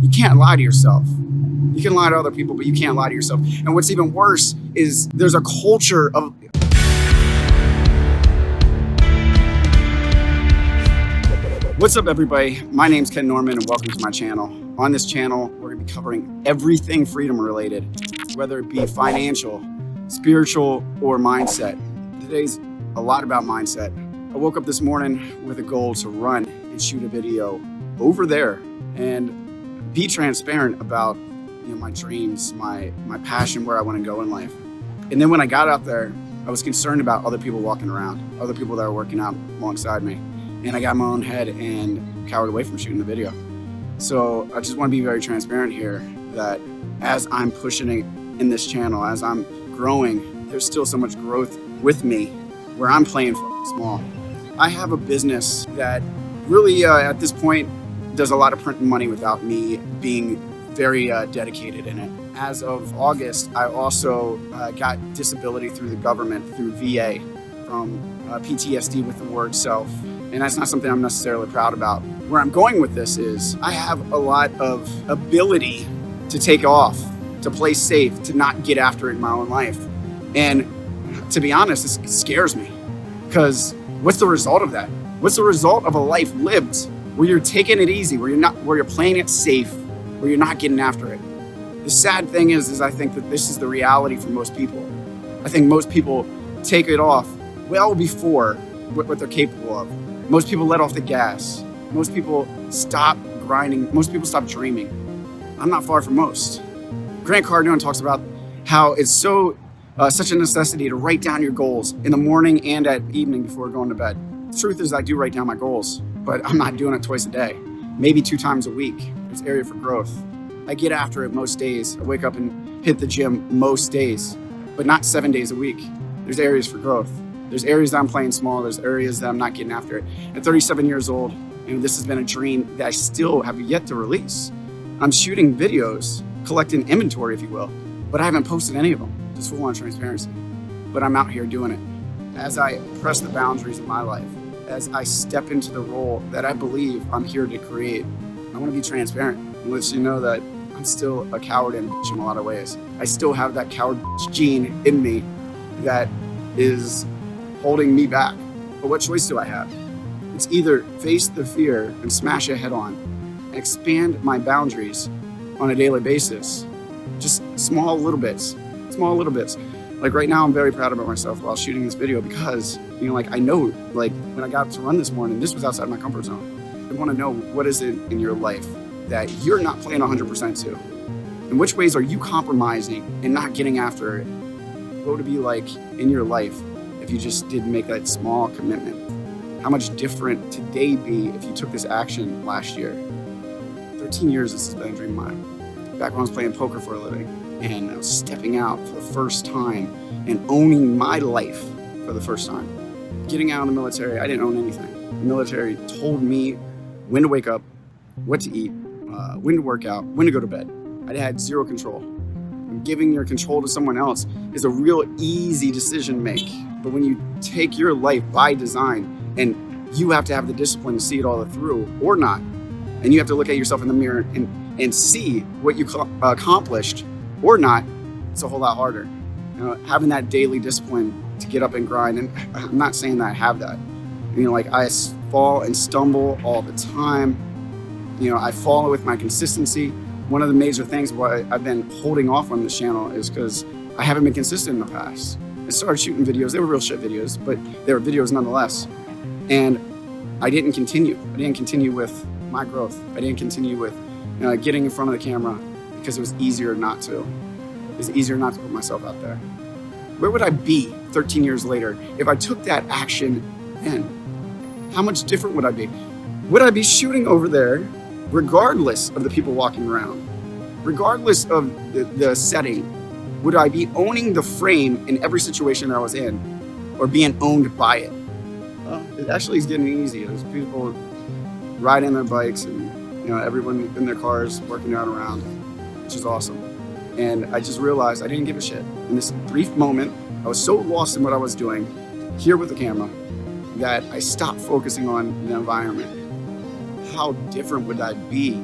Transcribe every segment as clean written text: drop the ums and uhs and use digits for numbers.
You can't lie to yourself. You can lie to other people, but you can't lie to yourself. And what's even worse is there's a culture of... What's up, everybody? My name's Ken Norman, and welcome to my channel. On this channel, we're gonna be covering everything freedom related, whether it be financial, spiritual, or mindset. Today's a lot about mindset. I woke up this morning with a goal to run and shoot a video over there and be transparent about my dreams, my passion, where I want to go in life. And then when I got out there, I was concerned about other people walking around, other people that are working out alongside me. And I got in my own head and cowered away from shooting the video. So I just want to be very transparent here that as I'm pushing it in this channel, as I'm growing, there's still so much growth with me where I'm playing small. I have a business that really at this point does a lot of printing money without me being very dedicated in it. As of August, I also got disability through the government, through VA, from PTSD with the word self. And that's not something I'm necessarily proud about. Where I'm going with this is I have a lot of ability to take off, to play safe, to not get after it in my own life. And to be honest, it scares me, because what's the result of that? What's the result of a life lived where you're taking it easy, where you're playing it safe, where you're not getting after it? The sad thing is I think that this is the reality for most people. I think most people take it off well before what they're capable of. Most people let off the gas. Most people stop grinding. Most people stop dreaming. I'm not far from most. Grant Cardone talks about how it's such a necessity to write down your goals in the morning and at evening before going to bed. The truth is I do write down my goals, but I'm not doing it twice a day, maybe 2 times a week. There's area for growth. I get after it most days. I wake up and hit the gym most days, but not 7 days a week. There's areas for growth. There's areas that I'm playing small. There's areas that I'm not getting after it. At 37 years old, and this has been a dream that I still have yet to release. I'm shooting videos, collecting inventory, if you will, but I haven't posted any of them, just full on transparency. But I'm out here doing it. As I press the boundaries of my life, as I step into the role that I believe I'm here to create, I want to be transparent and let you know that I'm still a coward and a bitch in a lot of ways. I still have that coward gene in me that is holding me back. But what choice do I have? It's either face the fear and smash it head on and expand my boundaries on a daily basis. Just small little bits. Like right now, I'm very proud about myself while shooting this video because, I know, when I got up to run this morning, this was outside my comfort zone. I want to know, what is it in your life that you're not playing 100% to? In which ways are you compromising and not getting after it? What would it be like in your life if you just did make that small commitment? How much different today be if you took this action last year? 13 years this has been a dream of mine. Back when I was playing poker for a living and I was stepping out for the first time and owning my life for the first time. Getting out of the military, I didn't own anything. The military told me when to wake up, what to eat, when to work out, when to go to bed. I had zero control. Giving your control to someone else is a real easy decision to make. But when you take your life by design and you have to have the discipline to see it all through or not, and you have to look at yourself in the mirror and see what you accomplished or not, it's a whole lot harder. Having that daily discipline to get up and grind, and I'm not saying that I have that. I fall and stumble all the time. I follow with my consistency. One of the major things why I've been holding off on this channel is because I haven't been consistent in the past. I started shooting videos. They were real shit videos, but they were videos nonetheless. And I didn't continue. I didn't continue with my growth. I didn't continue with getting in front of the camera because it was easier not to. It was easier not to put myself out there. Where would I be 13 years later if I took that action then? How much different would I be? Would I be shooting over there regardless of the people walking around? Regardless of the setting? Would I be owning the frame in every situation that I was in or being owned by it? Well, it actually is getting easy. There's people riding their bikes and everyone in their cars working out around, which is awesome. And I just realized I didn't give a shit. In this brief moment, I was so lost in what I was doing here with the camera that I stopped focusing on the environment. How different would I be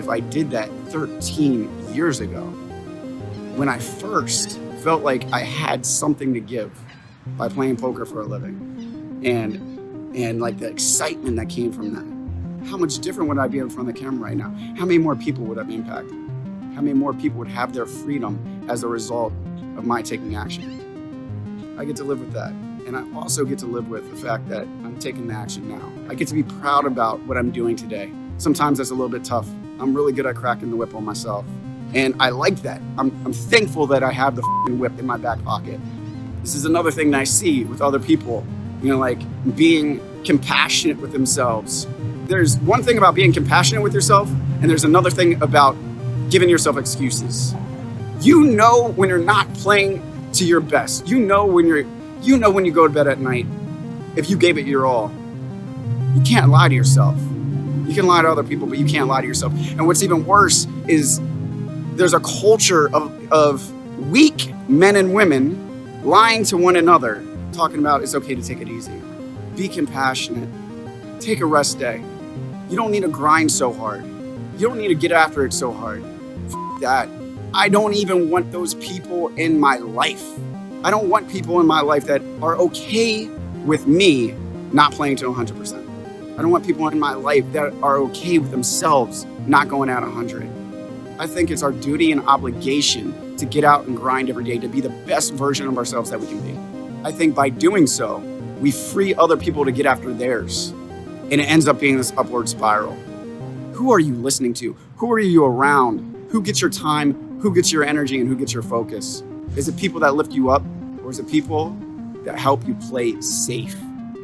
if I did that 13 years ago, when I first felt like I had something to give by playing poker for a living, and like the excitement that came from that. How much different would I be in front of the camera right now? How many more people would I've impacted? How many more people would have their freedom as a result of my taking action? I get to live with that. And I also get to live with the fact that I'm taking the action now. I get to be proud about what I'm doing today. Sometimes that's a little bit tough. I'm really good at cracking the whip on myself. And I like that. I'm thankful that I have the whip in my back pocket. This is another thing that I see with other people, like being compassionate with themselves. There's one thing about being compassionate with yourself, and there's another thing about giving yourself excuses. You know when you're not playing to your best. You know when you go to bed at night, if you gave it your all. You can't lie to yourself. You can lie to other people, but you can't lie to yourself. And what's even worse is there's a culture of weak men and women lying to one another, talking about it's okay to take it easy. Be compassionate. Take a rest day. You don't need to grind so hard. You don't need to get after it so hard. That. I don't even want those people in my life. I don't want people in my life that are okay with me not playing to 100%. I don't want people in my life that are okay with themselves not going at 100. I think it's our duty and obligation to get out and grind every day to be the best version of ourselves that we can be. I think by doing so, we free other people to get after theirs. And it ends up being this upward spiral. Who are you listening to? Who are you around? Who gets your time? Who gets your energy? And who gets your focus? Is it people that lift you up? Or is it people that help you play safe?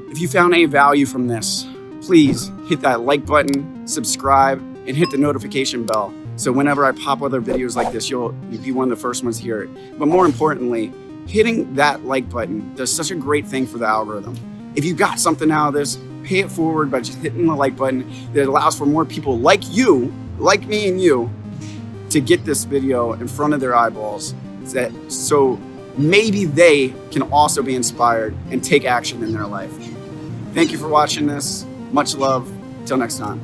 If you found any value from this, please hit that like button, subscribe, and hit the notification bell. So whenever I pop other videos like this, you'll be one of the first ones to hear it. But more importantly, hitting that like button does such a great thing for the algorithm. If you got something out of this, pay it forward by just hitting the like button. That allows for more people like you, like me and you, to get this video in front of their eyeballs. So maybe they can also be inspired and take action in their life. Thank you for watching this. Much love. Till next time.